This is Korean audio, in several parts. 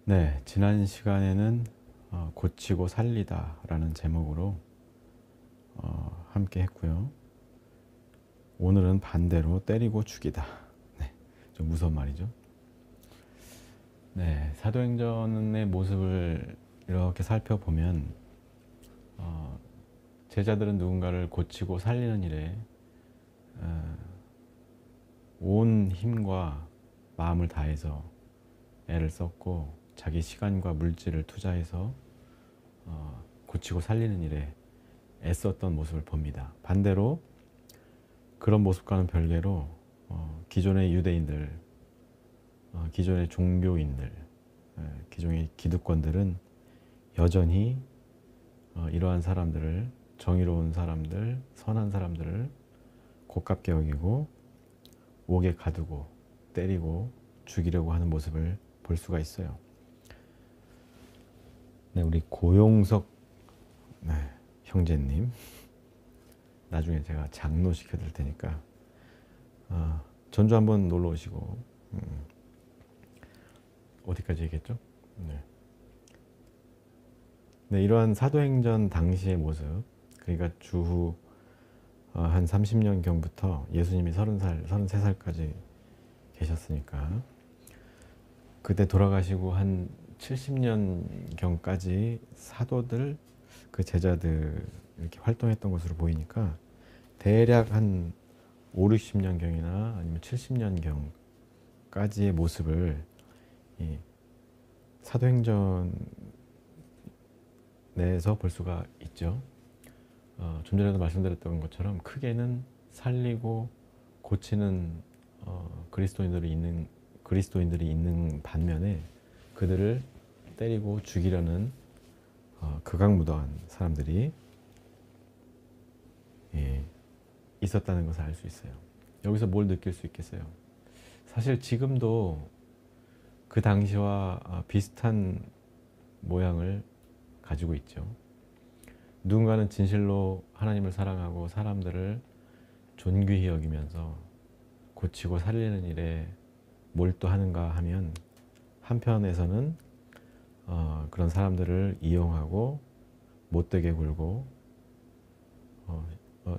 네, 지난 시간에는 고치고 살리다 라는 제목으로 함께 했고요. 오늘은 반대로 때리고 죽이다. 네, 좀 무서운 말이죠. 네, 사도행전의 모습을 이렇게 살펴보면 제자들은 누군가를 고치고 살리는 일에 온 힘과 마음을 다해서 애를 썼고 자기 시간과 물질을 투자해서 고치고 살리는 일에 애썼던 모습을 봅니다. 반대로 그런 모습과는 별개로 기존의 유대인들, 기존의 종교인들, 기존의 기득권들은 여전히 이러한 사람들을, 정의로운 사람들, 선한 사람들을 고깝게 여기고 옥에 가두고 때리고 죽이려고 하는 모습을 볼 수가 있어요. 네, 우리 고용석 형제님, 나중에 제가 장로 시켜드릴 테니까 전주 한번 놀러 오시고 어디까지 얘기했죠? 네, 이러한 사도행전 당시의 모습, 그러니까 주후 한 30년경부터 예수님이 30살, 33살까지 계셨으니까 그때 돌아가시고 한 70년경까지 사도들, 그 제자들 이렇게 활동했던 것으로 보이니까 대략 한 5, 60년경이나 아니면 70년경까지의 모습을 이 사도행전 내에서 볼 수가 있죠. 좀 전에도 말씀드렸던 것처럼 크게는 살리고 고치는 그리스도인들이 있는 반면에 그들을 때리고 죽이려는 극악무도한 사람들이 있었다는 것을 알 수 있어요. 여기서 뭘 느낄 수 있겠어요? 사실 지금도 그 당시와 비슷한 모양을 가지고 있죠. 누군가는 진실로 하나님을 사랑하고 사람들을 존귀히 여기면서 고치고 살리는 일에 몰두하는가 하면 한편에서는 그런 사람들을 이용하고 못되게 굴고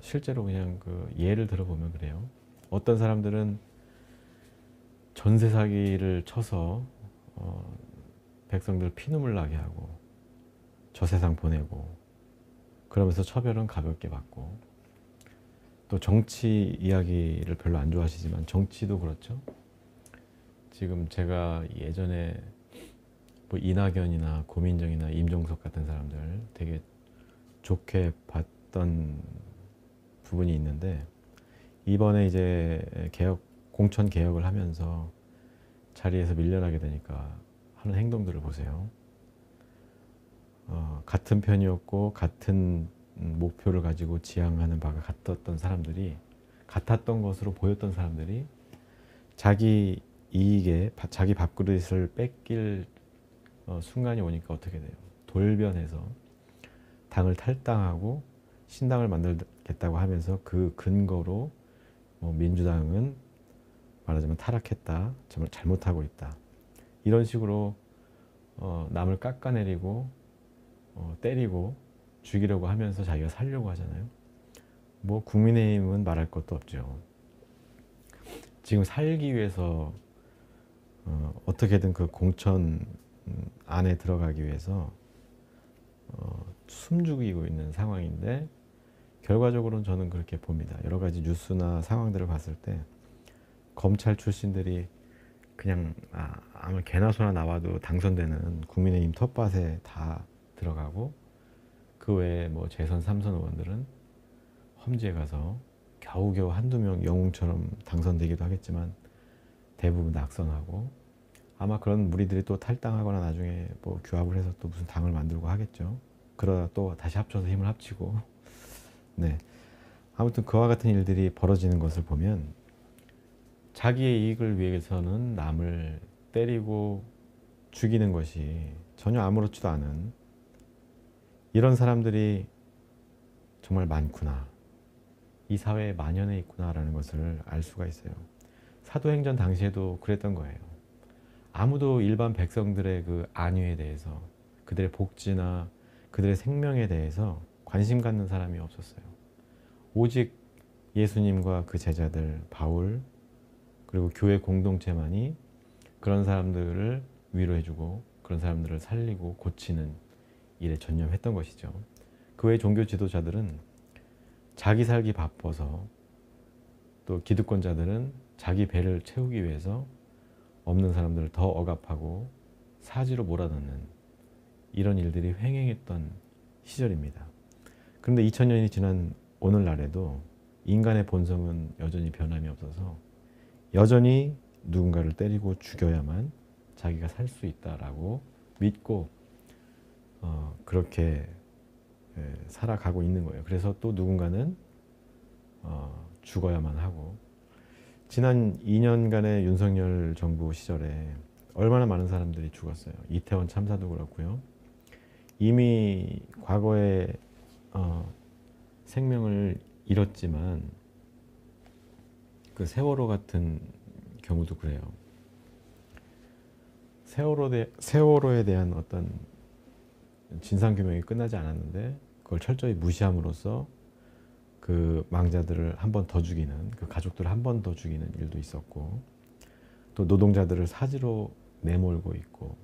실제로 그냥 그 예를 들어보면 그래요. 어떤 사람들은 전세 사기를 쳐서 백성들 피눈물 나게 하고 저 세상 보내고 그러면서 처벌은 가볍게 받고, 또 정치 이야기를 별로 안 좋아하시지만 정치도 그렇죠. 지금 제가 예전에 뭐 이낙연이나 고민정이나 임종석 같은 사람들 되게 좋게 봤던 부분이 있는데, 이번에 이제 공천 개혁을 하면서 자리에서 밀려나게 되니까 하는 행동들을 보세요. 같은 편이었고 같은 목표를 가지고 지향하는 바가 같았던 것으로 보였던 사람들이 자기 이익에 자기 밥그릇을 뺏길 순간이 오니까 어떻게 돼요? 돌변해서 당을 탈당하고 신당을 만들겠다고 하면서 그 근거로 민주당은 말하자면 타락했다, 정말 잘못하고 있다, 이런 식으로 남을 깎아내리고 때리고 죽이려고 하면서 자기가 살려고 하잖아요. 뭐 국민의힘은 말할 것도 없죠. 지금 살기 위해서 어떻게든 그 공천 안에 들어가기 위해서 숨죽이고 있는 상황인데, 결과적으로는 저는 그렇게 봅니다. 여러 가지 뉴스나 상황들을 봤을 때 검찰 출신들이 그냥 아무 개나 소나 나와도 당선되는 국민의힘 텃밭에 다 들어가고, 그 외에 뭐 재선 3선 의원들은 험지에 가서 겨우겨우 한두 명 영웅처럼 당선되기도 하겠지만 대부분 낙선하고, 아마 그런 무리들이 또 탈당하거나 나중에 뭐 규합을 해서 또 무슨 당을 만들고 하겠죠. 그러다 또 다시 합쳐서 힘을 합치고. 네, 아무튼 그와 같은 일들이 벌어지는 것을 보면 자기의 이익을 위해서는 남을 때리고 죽이는 것이 전혀 아무렇지도 않은 이런 사람들이 정말 많구나, 이 사회에 만연해 있구나라는 것을 알 수가 있어요. 사도행전 당시에도 그랬던 거예요. 아무도 일반 백성들의 그 안위에 대해서, 그들의 복지나 그들의 생명에 대해서 관심 갖는 사람이 없었어요. 오직 예수님과 그 제자들, 바울, 그리고 교회 공동체만이 그런 사람들을 위로해주고 그런 사람들을 살리고 고치는 일에 전념했던 것이죠. 그 외 종교 지도자들은 자기 살기 바빠서, 또 기득권자들은 자기 배를 채우기 위해서 없는 사람들을 더 억압하고 사지로 몰아넣는 이런 일들이 횡행했던 시절입니다. 그런데 2000년이 지난 오늘날에도 인간의 본성은 여전히 변함이 없어서 여전히 누군가를 때리고 죽여야만 자기가 살 수 있다라고 믿고 그렇게 살아가고 있는 거예요. 그래서 또 누군가는 죽어야만 하고, 지난 2년간의 윤석열 정부 시절에 얼마나 많은 사람들이 죽었어요. 이태원 참사도 그렇고요. 이미 과거에 생명을 잃었지만 그 세월호 같은 경우도 그래요. 세월호에 대한 어떤 진상규명이 끝나지 않았는데 그걸 철저히 무시함으로써 그 망자들을 한 번 더 죽이는, 그 가족들을 한 번 더 죽이는 일도 있었고, 또 노동자들을 사지로 내몰고 있고,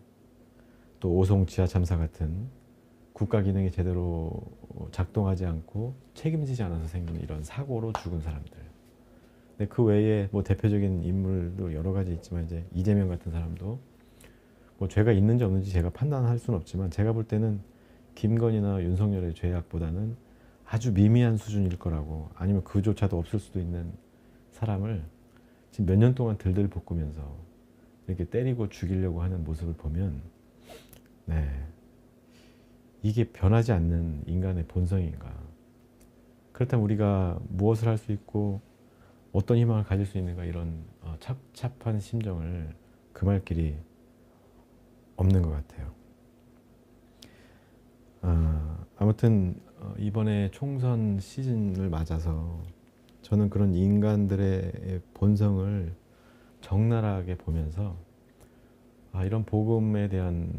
또 오송 지하 참사 같은 국가 기능이 제대로 작동하지 않고 책임지지 않아서 생긴 이런 사고로 죽은 사람들. 근데 그 외에 뭐 대표적인 인물도 여러 가지 있지만, 이제 이재명 같은 사람도 뭐 죄가 있는지 없는지 제가 판단할 수는 없지만, 제가 볼 때는 김건희나 윤석열의 죄악보다는 아주 미미한 수준일 거라고, 아니면 그조차도 없을 수도 있는 사람을 지금 몇 년 동안 들들 볶으면서 이렇게 때리고 죽이려고 하는 모습을 보면, 네, 이게 변하지 않는 인간의 본성인가. 그렇다면 우리가 무엇을 할 수 있고 어떤 희망을 가질 수 있는가, 이런 착잡한 심정을 금할 길이 없는 것 같아요. 아무튼 이번에 총선 시즌을 맞아서 저는 그런 인간들의 본성을 적나라하게 보면서 이런 복음에 대한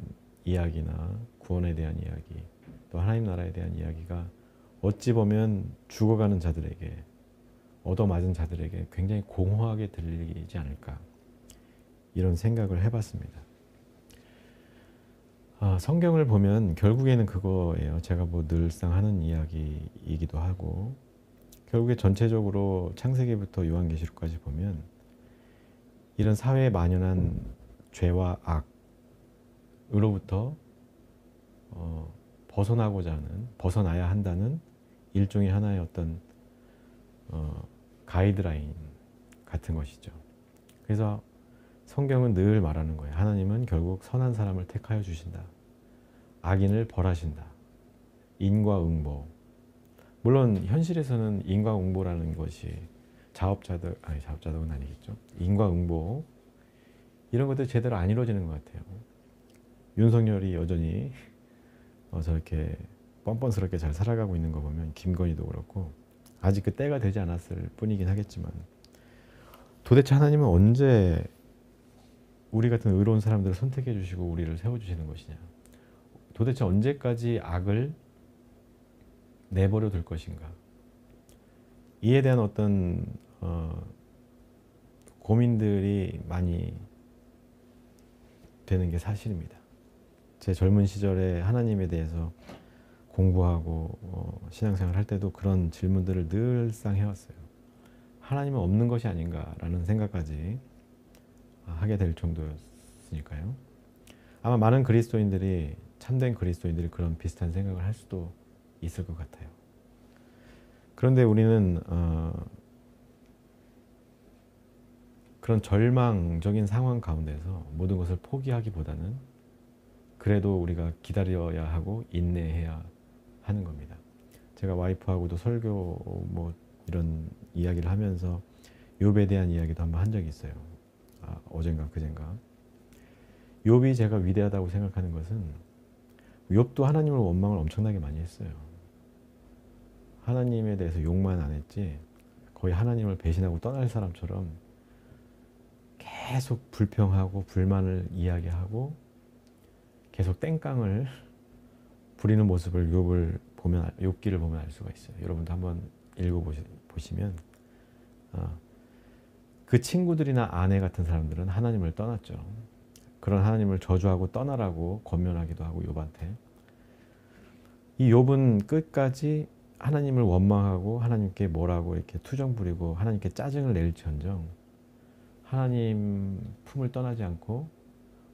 이야기나 구원에 대한 이야기, 또 하나님 나라에 대한 이야기가 어찌 보면 죽어가는 자들에게, 얻어맞은 자들에게 굉장히 공허하게 들리지 않을까, 이런 생각을 해봤습니다. 성경을 보면 결국에는 그거예요. 제가 뭐 늘상 하는 이야기이기도 하고, 결국에 전체적으로 창세기부터 요한계시록까지 보면 이런 사회에 만연한 죄와 악으로부터 벗어나야 한다는 일종의 하나의 어떤 가이드라인 같은 것이죠. 그래서 성경은 늘 말하는 거예요. 하나님은 결국 선한 사람을 택하여 주신다. 악인을 벌하신다. 인과응보. 물론 현실에서는 인과응보라는 것이 자업자득은 아니겠죠. 인과응보, 이런 것들이 제대로 안 이루어지는 것 같아요. 윤석열이 여전히 저렇게 뻔뻔스럽게 잘 살아가고 있는 거 보면, 김건희도 그렇고, 아직 그 때가 되지 않았을 뿐이긴 하겠지만, 도대체 하나님은 언제 우리 같은 의로운 사람들을 선택해 주시고 우리를 세워주시는 것이냐, 도대체 언제까지 악을 내버려 둘 것인가, 이에 대한 어떤 고민들이 많이 되는 게 사실입니다. 제 젊은 시절에 하나님에 대해서 공부하고 신앙생활 할 때도 그런 질문들을 늘상 해왔어요. 하나님은 없는 것이 아닌가라는 생각까지 하게 될 정도였으니까요. 아마 많은 그리스도인들이, 참된 그리스도인들이 그런 비슷한 생각을 할 수도 있을 것 같아요. 그런데 우리는 그런 절망적인 상황 가운데서 모든 것을 포기하기보다는 그래도 우리가 기다려야 하고 인내해야 하는 겁니다. 제가 와이프하고도 설교 뭐 이런 이야기를 하면서 욥에 대한 이야기도 한번 한 적이 있어요. 어젠가 그젠가. 욥이 제가 위대하다고 생각하는 것은, 욥도 하나님을 원망을 엄청나게 많이 했어요. 하나님에 대해서 욕만 안 했지, 거의 하나님을 배신하고 떠날 사람처럼 계속 불평하고 불만을 이야기하고 계속 땡깡을 부리는 모습을 욥기를 보면 알 수가 있어요. 여러분도 한번 읽어보시면 그 친구들이나 아내 같은 사람들은 하나님을 떠났죠. 그런 하나님을 저주하고 떠나라고 권면하기도 하고 욥한테. 이 욥은 끝까지 하나님을 원망하고 하나님께 뭐라고 이렇게 투정 부리고 하나님께 짜증을 낼지언정 하나님 품을 떠나지 않고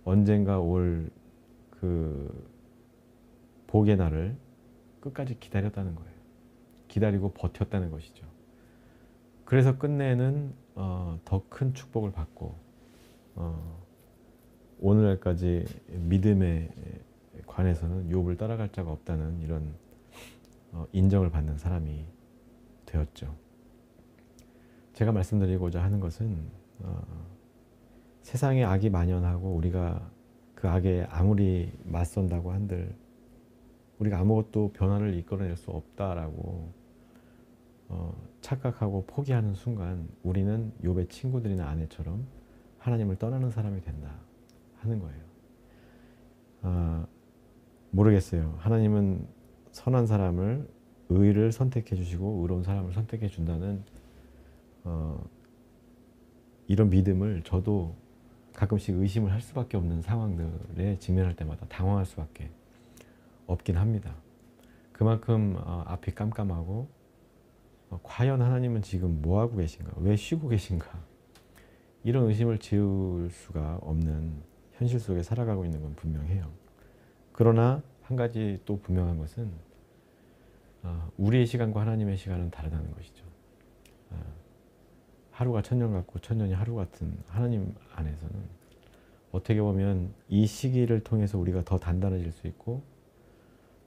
언젠가 올 그 복의 날을 끝까지 기다렸다는 거예요. 기다리고 버텼다는 것이죠. 그래서 끝내는 더 큰 축복을 받고 오늘날까지 믿음에 관해서는 욥을 따라갈 자가 없다는 이런 인정을 받는 사람이 되었죠. 제가 말씀드리고자 하는 것은 세상에 악이 만연하고 우리가 그 악에 아무리 맞선다고 한들 우리가 아무것도 변화를 이끌어낼 수 없다라고 착각하고 포기하는 순간 우리는 욥의 친구들이나 아내처럼 하나님을 떠나는 사람이 된다 하는 거예요. 모르겠어요. 하나님은 선한 사람을 의를 선택해 주시고 의로운 사람을 선택해 준다는 이런 믿음을 저도 가끔씩 의심을 할 수밖에 없는 상황들에 직면할 때마다 당황할 수밖에 없긴 합니다. 그만큼 앞이 깜깜하고 과연 하나님은 지금 뭐하고 계신가? 왜 쉬고 계신가? 이런 의심을 지을 수가 없는 현실 속에 살아가고 있는 건 분명해요. 그러나 한 가지 또 분명한 것은 우리의 시간과 하나님의 시간은 다르다는 것이죠. 하루가 천년 같고 천년이 하루 같은 하나님 안에서는 어떻게 보면 이 시기를 통해서 우리가 더 단단해질 수 있고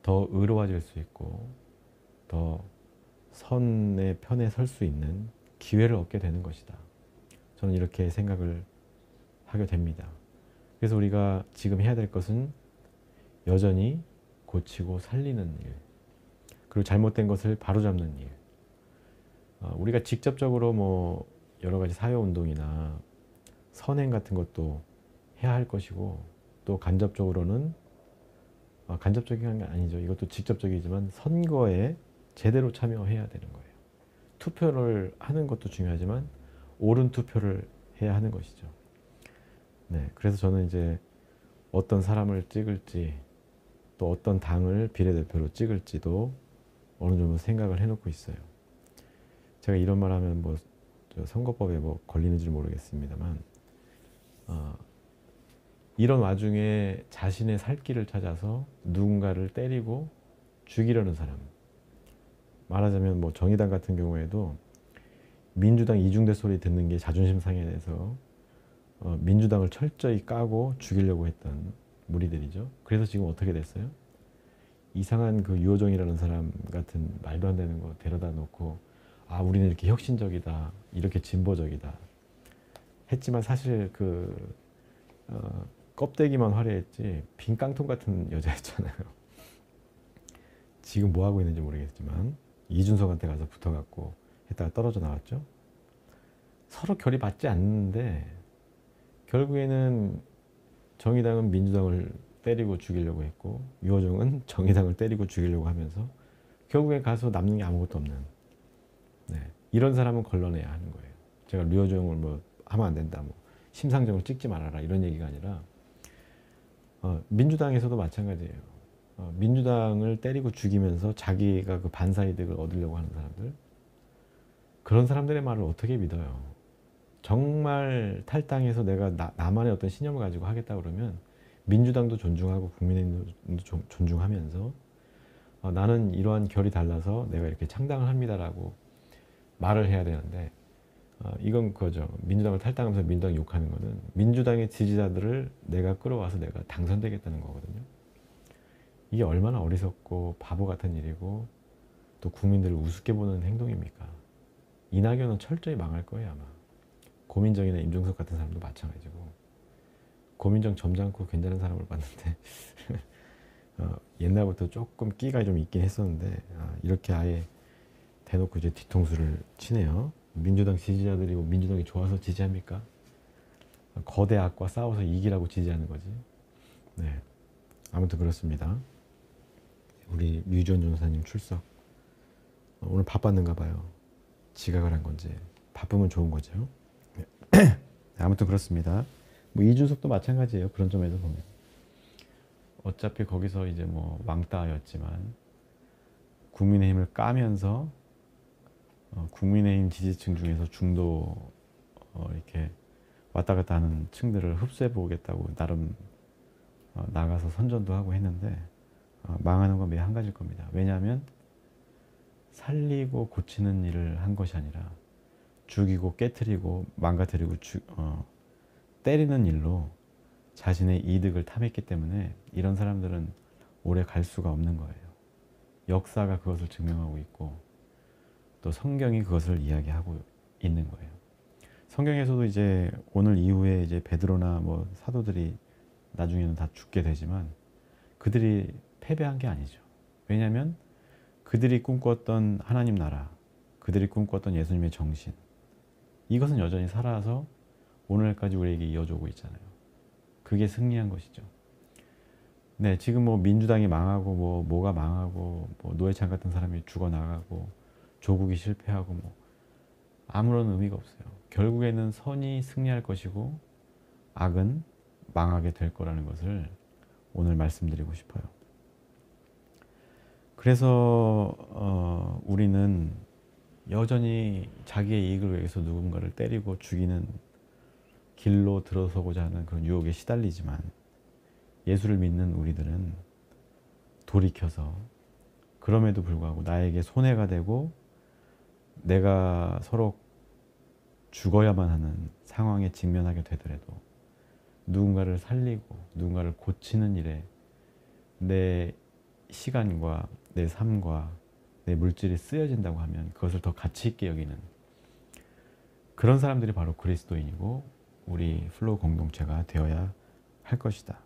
더 의로워질 수 있고 더 선의 편에 설 수 있는 기회를 얻게 되는 것이다. 저는 이렇게 생각을 하게 됩니다. 그래서 우리가 지금 해야 될 것은 여전히 고치고 살리는 일, 그리고 잘못된 것을 바로잡는 일. 우리가 직접적으로 뭐 여러 가지 사회운동이나 선행 같은 것도 해야 할 것이고 또 간접적으로는 간접적인 게 아니죠. 이것도 직접적이지만 선거에 제대로 참여해야 되는 거예요. 투표를 하는 것도 중요하지만 옳은 투표를 해야 하는 것이죠. 네, 그래서 저는 이제 어떤 사람을 찍을지 또 어떤 당을 비례대표로 찍을지도 어느 정도 생각을 해놓고 있어요. 제가 이런 말 하면 뭐 선거법에 뭐 걸리는지 모르겠습니다만 이런 와중에 자신의 살 길을 찾아서 누군가를 때리고 죽이려는 사람, 말하자면 뭐 정의당 같은 경우에도 민주당 이중대 소리 듣는 게 자존심 상해서 민주당을 철저히 까고 죽이려고 했던 무리들이죠. 그래서 지금 어떻게 됐어요? 이상한 그 유호정이라는 사람 같은 말도 안 되는 거 데려다 놓고 우리는 이렇게 혁신적이다, 이렇게 진보적이다 했지만 사실 껍데기만 화려했지 빈 깡통 같은 여자였잖아요. 지금 뭐 하고 있는지 모르겠지만 이준석한테 가서 붙어갖고 했다가 떨어져 나왔죠. 서로 결이 맞지 않는데 결국에는 정의당은 민주당을 때리고 죽이려고 했고 유호정은 정의당을 때리고 죽이려고 하면서 결국에 가서 남는 게 아무것도 없는, 이런 사람은 걸러내야 하는 거예요. 제가 류호정을 뭐 하면 안 된다, 뭐 심상정을 찍지 말아라 이런 얘기가 아니라 민주당에서도 마찬가지예요. 민주당을 때리고 죽이면서 자기가 그 반사이득을 얻으려고 하는 사람들, 그런 사람들의 말을 어떻게 믿어요? 정말 탈당해서 내가 나만의 어떤 신념을 가지고 하겠다 그러면 민주당도 존중하고 국민의힘도 존중하면서 나는 이러한 결이 달라서 내가 이렇게 창당을 합니다라고 말을 해야 되는데 이건 그거죠. 민주당을 탈당하면서 민주당 욕하는 거는 민주당의 지지자들을 내가 끌어와서 내가 당선되겠다는 거거든요. 이게 얼마나 어리석고 바보 같은 일이고 또 국민들을 우습게 보는 행동입니까? 이낙연은 철저히 망할 거예요 아마. 고민정이나 임종석 같은 사람도 마찬가지고. 고민정 점잖고 괜찮은 사람을 봤는데 옛날부터 조금 끼가 좀 있긴 했었는데 이렇게 아예 대놓고 이제 뒤통수를 치네요. 민주당 지지자들이 뭐 민주당이 좋아서 지지합니까? 거대 악과 싸워서 이기라고 지지하는 거지. 네, 아무튼 그렇습니다. 우리 류지원 전사님 출석. 오늘 바빴는가 봐요. 지각을 한 건지. 바쁘면 좋은 거죠. 네, 아무튼 그렇습니다. 뭐 이준석도 마찬가지예요. 그런 점에서 보면. 어차피 거기서 이제 뭐 왕따였지만 국민의힘을 까면서 국민의힘 지지층 중에서 중도 이렇게 왔다 갔다 하는 층들을 흡수해 보겠다고 나름 나가서 선전도 하고 했는데 망하는 건 매일 한 가지일 겁니다. 왜냐하면 살리고 고치는 일을 한 것이 아니라 죽이고 깨트리고 망가뜨리고 때리는 일로 자신의 이득을 탐했기 때문에 이런 사람들은 오래 갈 수가 없는 거예요. 역사가 그것을 증명하고 있고 또 성경이 그것을 이야기하고 있는 거예요. 성경에서도 이제 오늘 이후에 이제 베드로나 뭐 사도들이 나중에는 다 죽게 되지만 그들이 패배한 게 아니죠. 왜냐하면 그들이 꿈꿨던 하나님 나라, 그들이 꿈꿨던 예수님의 정신, 이것은 여전히 살아서 오늘까지 우리에게 이어져 오고 있잖아요. 그게 승리한 것이죠. 네, 지금 뭐 민주당이 망하고 뭐가 망하고 뭐 노회찬 같은 사람이 죽어나가고 조국이 실패하고 뭐 아무런 의미가 없어요. 결국에는 선이 승리할 것이고 악은 망하게 될 거라는 것을 오늘 말씀드리고 싶어요. 그래서 우리는 여전히 자기의 이익을 위해서 누군가를 때리고 죽이는 길로 들어서고자 하는 그런 유혹에 시달리지만 예수를 믿는 우리들은 돌이켜서 그럼에도 불구하고 나에게 손해가 되고 내가 서로 죽어야만 하는 상황에 직면하게 되더라도 누군가를 살리고 누군가를 고치는 일에 내 시간과 내 삶과 내 물질이 쓰여진다고 하면 그것을 더 가치 있게 여기는 그런 사람들이 바로 그리스도인이고 우리 플로우 공동체가 되어야 할 것이다.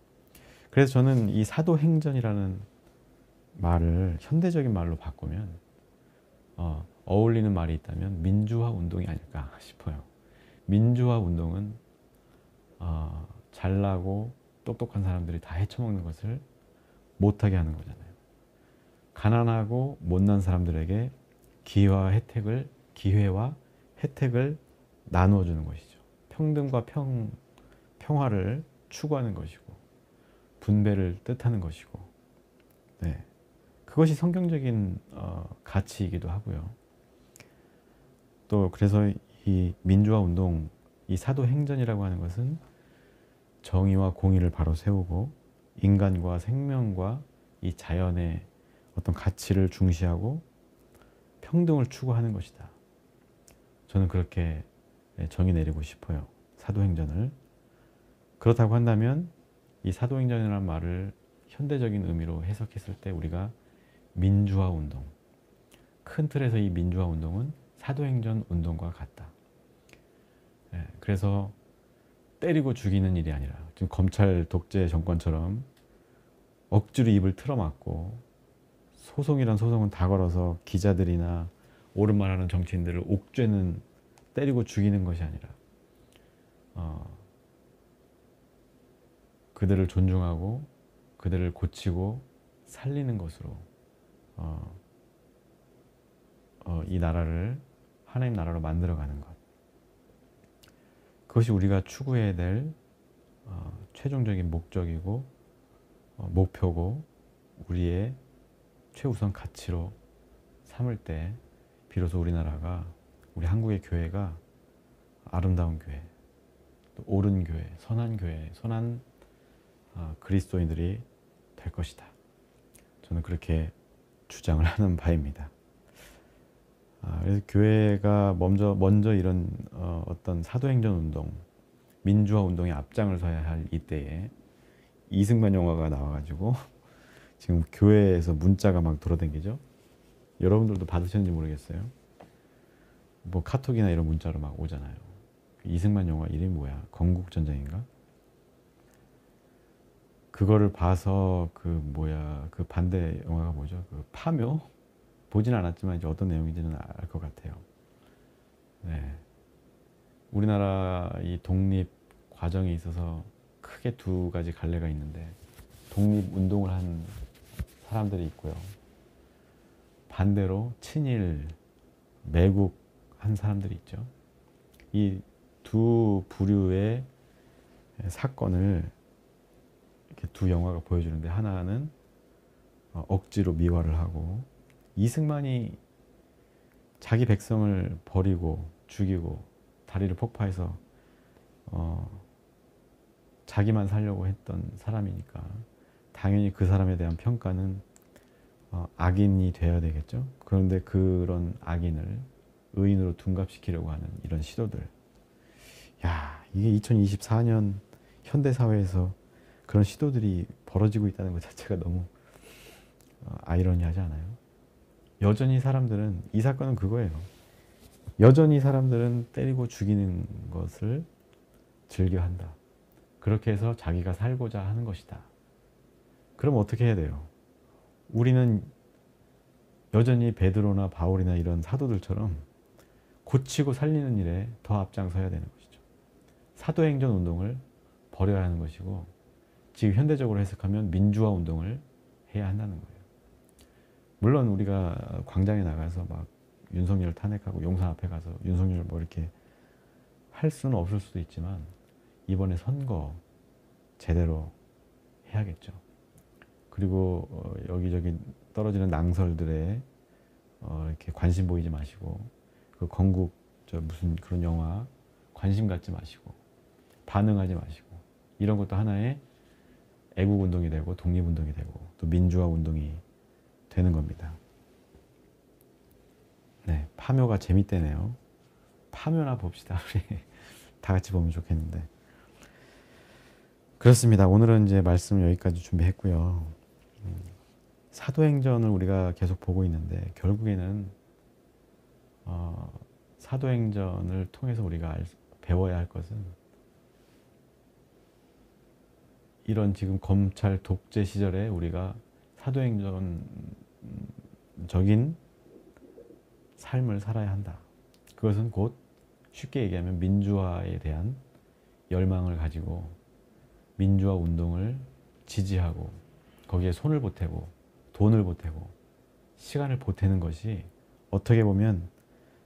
그래서 저는 이 사도행전이라는 말을 현대적인 말로 바꾸면 어울리는 말이 있다면 민주화 운동이 아닐까 싶어요. 민주화 운동은 잘나고 똑똑한 사람들이 다 헤쳐먹는 것을 못하게 하는 거잖아요. 가난하고 못난 사람들에게 기회와 혜택을 나누어 주는 것이죠. 평등과 평화를 추구하는 것이고 분배를 뜻하는 것이고 네. 그것이 성경적인 가치이기도 하고요. 또 그래서 이 민주화 운동, 이 사도행전이라고 하는 것은 정의와 공의를 바로 세우고 인간과 생명과 이 자연의 어떤 가치를 중시하고 평등을 추구하는 것이다. 저는 그렇게 정의 내리고 싶어요. 사도행전을. 그렇다고 한다면 이 사도행전이라는 말을 현대적인 의미로 해석했을 때 우리가 민주화 운동, 큰 틀에서 이 민주화 운동은 사도행전 운동과 같다. 그래서 때리고 죽이는 일이 아니라 지금 검찰 독재 정권처럼 억지로 입을 틀어막고 소송이란 소송은 다 걸어서 기자들이나 옳은 말하는 정치인들을 옥죄는 때리고 죽이는 것이 아니라 그들을 존중하고 그들을 고치고 살리는 것으로 이 나라를 하나님 나라로 만들어가는 것. 그것이 우리가 추구해야 될 최종적인 목적이고 목표고 우리의 최우선 가치로 삼을 때 비로소 우리나라가 우리 한국의 교회가 아름다운 교회, 또 옳은 교회, 선한 교회, 선한 그리스도인들이 될 것이다. 저는 그렇게 주장을 하는 바입니다. 그래서 교회가 먼저 이런 어떤 사도행전 운동, 민주화 운동에 앞장을 서야 할 이때에 이승만 영화가 나와가지고 지금 교회에서 문자가 막 돌아다니죠. 여러분들도 받으셨는지 모르겠어요. 뭐 카톡이나 이런 문자로 막 오잖아요. 이승만 영화 이름이 뭐야? 건국전쟁인가? 그거를 봐서 그 반대 영화가 뭐죠? 그 파묘? 보진 않았지만 이제 어떤 내용인지는 알 것 같아요. 네. 우리나라 이 독립 과정에 있어서 크게 두 가지 갈래가 있는데, 독립운동을 한 사람들이 있고요. 반대로 친일, 매국한 사람들이 있죠. 이 두 부류의 사건을 이렇게 두 영화가 보여주는데, 하나는 억지로 미화를 하고, 이승만이 자기 백성을 버리고 죽이고 다리를 폭파해서 자기만 살려고 했던 사람이니까 당연히 그 사람에 대한 평가는 악인이 되어야 되겠죠. 그런데 그런 악인을 의인으로 둔갑시키려고 하는 이런 시도들, 야, 이게 2024년 현대사회에서 그런 시도들이 벌어지고 있다는 것 자체가 너무 아이러니하지 않아요? 여전히 사람들은, 이 사건은 그거예요. 여전히 사람들은 때리고 죽이는 것을 즐겨한다. 그렇게 해서 자기가 살고자 하는 것이다. 그럼 어떻게 해야 돼요? 우리는 여전히 베드로나 바울이나 이런 사도들처럼 고치고 살리는 일에 더 앞장서야 되는 것이죠. 사도행전 운동을 벌여야 하는 것이고, 지금 현대적으로 해석하면 민주화 운동을 해야 한다는 거예요. 물론 우리가 광장에 나가서 막 윤석열 탄핵하고 용산 앞에 가서 윤석열 뭐 이렇게 할 수는 없을 수도 있지만, 이번에 선거 제대로 해야겠죠. 그리고 여기저기 떨어지는 낭설들에 이렇게 관심 보이지 마시고, 그 건국 무슨 그런 영화 관심 갖지 마시고, 반응하지 마시고, 이런 것도 하나의 애국 운동이 되고 독립 운동이 되고 또 민주화 운동이 되는 겁니다. 네, 파묘가 재밌대네요. 파묘나 봅시다. 우리 다 같이 보면 좋겠는데. 그렇습니다. 오늘은 이제 말씀 여기까지 준비했고요. 사도행전을 우리가 계속 보고 있는데, 결국에는 사도행전을 통해서 우리가 배워야 할 것은, 이런 지금 검찰 독재 시절에 우리가 사도행전적인 삶을 살아야 한다. 그것은 곧 쉽게 얘기하면 민주화에 대한 열망을 가지고 민주화 운동을 지지하고 거기에 손을 보태고 돈을 보태고 시간을 보태는 것이 어떻게 보면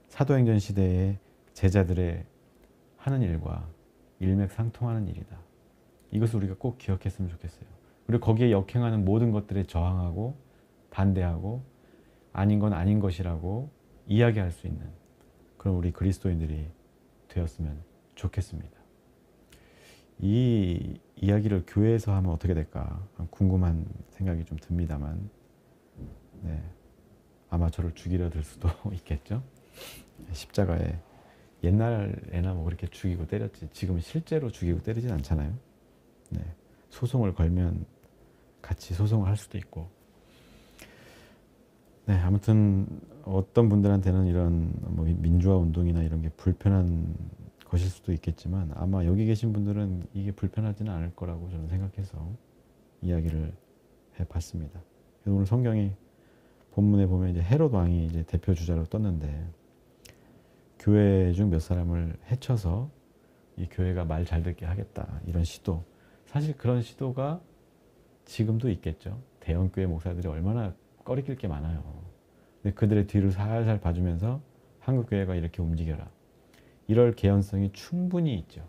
사도행전 시대의 제자들의 하는 일과 일맥상통하는 일이다. 이것을 우리가 꼭 기억했으면 좋겠어요. 그리고 거기에 역행하는 모든 것들에 저항하고 반대하고 아닌 건 아닌 것이라고 이야기할 수 있는 그런 우리 그리스도인들이 되었으면 좋겠습니다. 이 이야기를 교회에서 하면 어떻게 될까 궁금한 생각이 좀 듭니다만, 네, 아마 저를 죽이려 들 수도 있겠죠. 십자가에 옛날에나 뭐 그렇게 죽이고 때렸지, 지금은 실제로 죽이고 때리진 않잖아요. 네, 소송을 걸면 같이 소송을 할 수도 있고. 네, 아무튼 어떤 분들한테는 이런 뭐 민주화 운동이나 이런 게 불편한 것일 수도 있겠지만, 아마 여기 계신 분들은 이게 불편하지는 않을 거라고 저는 생각해서 이야기를 해봤습니다. 그래서 오늘 성경에 본문에 보면 이제 헤롯 왕이 이제 대표 주자로 떴는데, 교회 중 몇 사람을 해쳐서 이 교회가 말 잘 듣게 하겠다, 이런 시도. 사실 그런 시도가 지금도 있겠죠. 대형교회 목사들이 얼마나 꺼리낄 게 많아요. 근데 그들의 뒤를 살살 봐주면서 한국교회가 이렇게 움직여라, 이럴 개연성이 충분히 있죠.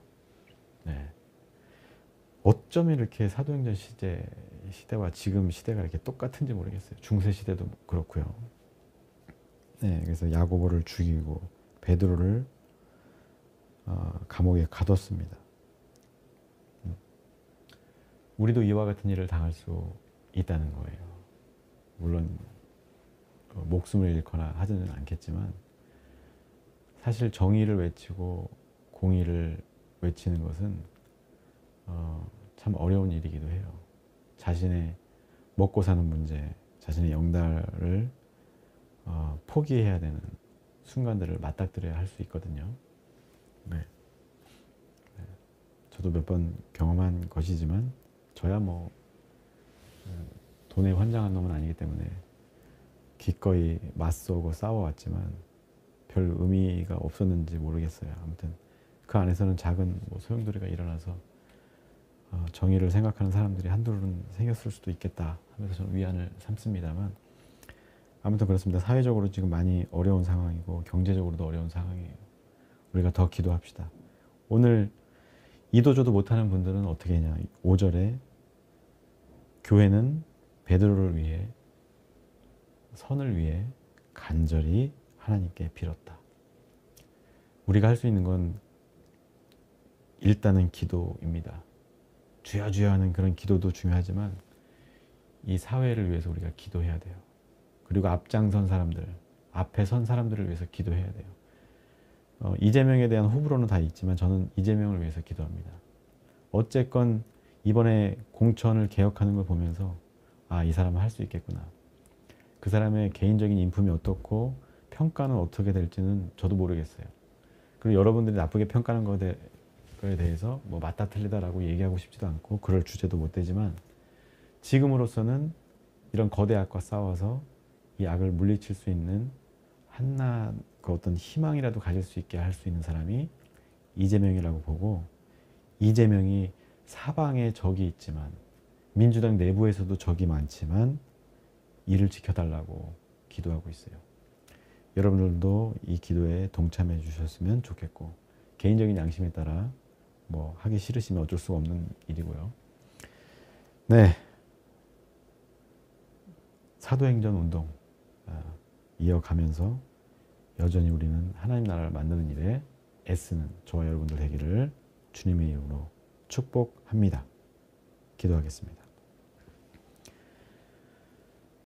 네. 어쩌면 이렇게 사도행전 시대와 지금 시대가 이렇게 똑같은지 모르겠어요. 중세 시대도 그렇고요. 네, 그래서 야고보를 죽이고 베드로를 감옥에 가뒀습니다. 우리도 이와 같은 일을 당할 수 있다는 거예요. 물론 목숨을 잃거나 하지는 않겠지만, 사실 정의를 외치고 공의를 외치는 것은 참 어려운 일이기도 해요. 자신의 먹고 사는 문제, 자신의 영달을 포기해야 되는 순간들을 맞닥뜨려야 할 수 있거든요. 네. 네. 저도 몇 번 경험한 것이지만, 저야 뭐 돈에 환장한 놈은 아니기 때문에 기꺼이 맞서고 싸워왔지만 별 의미가 없었는지 모르겠어요. 아무튼 그 안에서는 작은 뭐 소용돌이가 일어나서 정의를 생각하는 사람들이 한둘은 생겼을 수도 있겠다 하면서 저는 위안을 삼습니다만, 아무튼 그렇습니다. 사회적으로 지금 많이 어려운 상황이고 경제적으로도 어려운 상황이에요. 우리가 더 기도합시다. 오늘 이도저도 못하는 분들은 어떻게 했냐. 5절에 교회는 베드로를 위해, 선을 위해 간절히 하나님께 빌었다. 우리가 할 수 있는 건 일단은 기도입니다. 주여 주여 하는 그런 기도도 중요하지만 이 사회를 위해서 우리가 기도해야 돼요. 그리고 앞장선 사람들, 앞에 선 사람들을 위해서 기도해야 돼요. 이재명에 대한 호불호는 다 있지만 저는 이재명을 위해서 기도합니다. 어쨌건 이번에 공천을 개혁하는 걸 보면서 이 사람은 할 수 있겠구나. 그 사람의 개인적인 인품이 어떻고 평가는 어떻게 될지는 저도 모르겠어요. 그리고 여러분들이 나쁘게 평가하는 거에 대해서 뭐 맞다 틀리다라고 얘기하고 싶지도 않고 그럴 주제도 못 되지만, 지금으로서는 이런 거대 악과 싸워서 이 악을 물리칠 수 있는 한낱 그 어떤 희망이라도 가질 수 있게 할 수 있는 사람이 이재명이라고 보고, 이재명이 사방에 적이 있지만 민주당 내부에서도 적이 많지만 이를 지켜달라고 기도하고 있어요. 여러분들도 이 기도에 동참해 주셨으면 좋겠고, 개인적인 양심에 따라 뭐 하기 싫으시면 어쩔 수가 없는 일이고요. 네, 사도행전 운동 이어가면서 여전히 우리는 하나님 나라를 만드는 일에 애쓰는 저와 여러분들 되기를 주님의 이름으로 축복합니다. 기도하겠습니다.